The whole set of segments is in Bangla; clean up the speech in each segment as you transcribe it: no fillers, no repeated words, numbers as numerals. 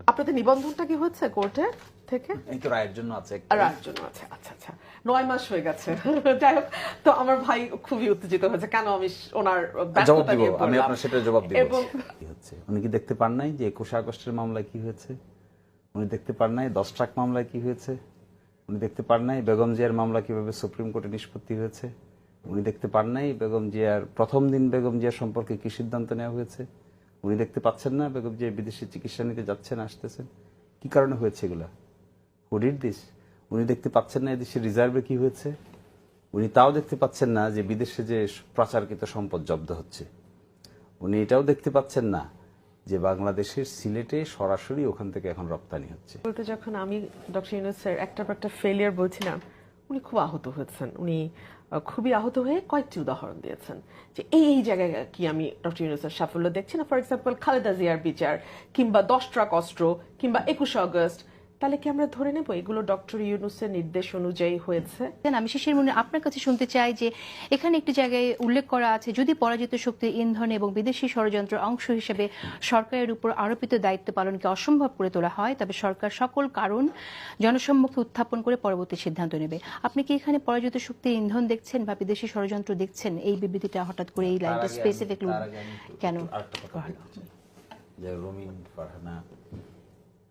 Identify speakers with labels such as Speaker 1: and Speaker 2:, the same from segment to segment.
Speaker 1: আপনাদের নিবন্ধনটা কি হয়েছে কোর্টে থেকে?
Speaker 2: এই তো রায়ের জন্য আছে,
Speaker 1: রায়ের জন্য আছে। আচ্ছা আচ্ছা, 9 মাস হয়ে গেছে। যাই হোক, তো আমার ভাই খুবই উত্তেজিত হয়েছে, কেন আমি ওনার
Speaker 2: জবাব
Speaker 1: ব্যর্থতা
Speaker 2: দিব,
Speaker 1: নিয়ে
Speaker 2: আমি
Speaker 1: বললাম।
Speaker 2: আপনার সেটা জবাব দিব।
Speaker 1: এবং
Speaker 2: কি হচ্ছে উনি কি দেখতে পান নাই যে 21 আগস্টের মামলায় কি হয়েছে? উনি দেখতে পান নাই 10 ট্রাক মামলায় কি হয়েছে? উনি দেখতে পান নাই বেগম জিয়ার মামলা কিভাবে সুপ্রিম কোর্টে নিষ্পত্তি হয়েছে? উনি দেখতে পান নাই বেগম জিয়ার প্রথম দিন বেগম জিয়ার সম্পর্কে কি সিদ্ধান্ত নেওয়া হয়েছে? উনি দেখতে পাচ্ছেন না বেগম জিয়া বিদেশে চিকিৎসা নিতে যাচ্ছেন, আসতেছেন? কি কারণে হয়েছে এগুলা? Who did this? উনি দেখতে পাচ্ছেন না এদেশের রিজার্ভে কি হয়েছে? উনি তাও দেখতে পাচ্ছেন না যে বিদেশে যে পাচারকৃত সম্পদ জব্দ হচ্ছে? উনি এটাও দেখতে পাচ্ছেন না যে বাংলাদেশের সিলেটে সরাসরি ওখান থেকে এখন রপ্তানি হচ্ছে?
Speaker 1: বলতে যখন আমি ডক্টর ইউনূসের একটার পর একটা ফেলিয়ার বলছিলাম, উনি খুব আহত হয়েছেন। উনি খুবই আহত হয়ে কয়েকটি উদাহরণ দিয়েছেন যে এই এই জায়গায় কি আমি ডক্টর ইউনূসের সাফল্য দেখছি না। ফর এক্সাম্পল, খালেদা জিয়ার বিচার, কিংবা 10 ট্রাক অস্ত্র, কিংবা 21 আগস্ট। তাহলে কি আমরা ধরে নেব এগুলো ডক্টর ইউনূসের নির্দেশ অনুযায়ী হয়েছে?
Speaker 3: আমি শিশির মনি আপনার কাছে শুনতে চাই যে এখানে একটি জায়গায় উল্লেখ করা আছে, যদি পরাজিত শক্তির ইন্ধন এবং বিদেশি ষড়যন্ত্রের অংশ হিসেবে সরকারের উপর আরোপিত দায়িত্ব পালনকে অসম্ভব করে তোলা হয়, তবে সরকার সকল কারণ জনসম্মুখে উত্থাপন করে পরবর্তী সিদ্ধান্ত নেবে। আপনি কি এখানে পরাজিত শক্তির ইন্ধন দেখছেন বা বিদেশি ষড়যন্ত্র দেখছেন? এই বিবৃতিটা হঠাৎ করে এই লাইনটা স্পেসিফিক কেন?
Speaker 2: রুমিন ফারহানা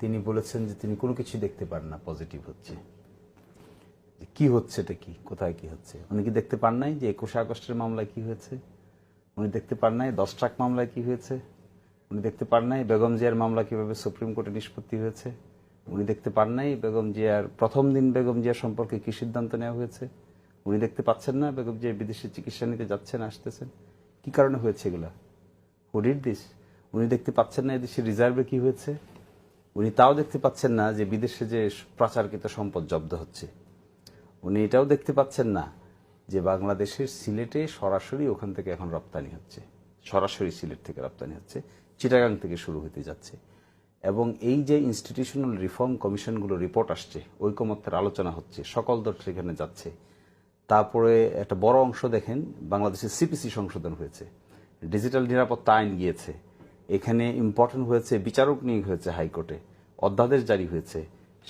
Speaker 2: তিনি বলেছেন যে তিনি কোনো কিছু দেখতে পান না পজিটিভ হচ্ছে। কি হচ্ছে, এটা কি, কোথায় কি হচ্ছে? উনি কি দেখতে পান নাই যে 21 আগস্টের মামলায় কি হয়েছে? উনি দেখতে পান নাই 10 ট্রাক মামলায় কি হয়েছে? উনি দেখতে পান নাই বেগম জিয়ার মামলা কিভাবে সুপ্রিম কোর্টে নিষ্পত্তি হয়েছে? উনি দেখতে পান নাই বেগম জিয়ার প্রথম দিন বেগম জিয়ার সম্পর্কে কি সিদ্ধান্ত নেওয়া হয়েছে? উনি দেখতে পাচ্ছেন না বেগম জিয়া বিদেশে চিকিৎসা নিতে যাচ্ছেন, আসতেছেন? কি কারণে হয়েছে এগুলা? Who did this? উনি দেখতে পাচ্ছেন না এদেশের রিজার্ভে কি হয়েছে? উনি তাও দেখতে পাচ্ছেন না যে বিদেশে যে পাচারকৃত সম্পদ জব্দ হচ্ছে? উনি এটাও দেখতে পাচ্ছেন না যে বাংলাদেশের সিলেটে সরাসরি ওখান থেকে এখন রপ্তানি হচ্ছে, সরাসরি সিলেট থেকে রপ্তানি হচ্ছে, চিটাগাং থেকে শুরু হতে যাচ্ছে। এবং এই যে ইনস্টিটিউশনাল রিফর্ম কমিশনগুলো রিপোর্ট আসছে, ঐকমত্যের আলোচনা হচ্ছে, সকল দল সেখানে যাচ্ছে। তারপরে একটা বড় অংশ দেখেন বাংলাদেশের সিপিসি সংশোধন হয়েছে, ডিজিটাল নিরাপত্তা আইন গিয়েছে, এখানে ইম্পর্টেন্ট হয়েছে বিচারক নিয়োগ হয়েছে হাইকোর্টে, অধ্যাদেশ জারি হয়েছে,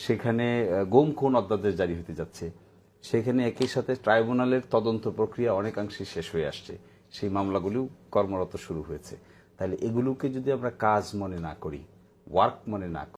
Speaker 2: সেখানে গুম খুন অধ্যাদেশ জারি হতে যাচ্ছে, সেখানে একই সাথে ট্রাইব্যুনালের তদন্ত প্রক্রিয়া অনেকাংশে শেষ হয়ে আসছে, সেই মামলাগুলিও কর্মরত শুরু হয়েছে। তাহলে এগুলোকে যদি আমরা কাজ মনে না করি, ওয়ার্ক মনে না করি,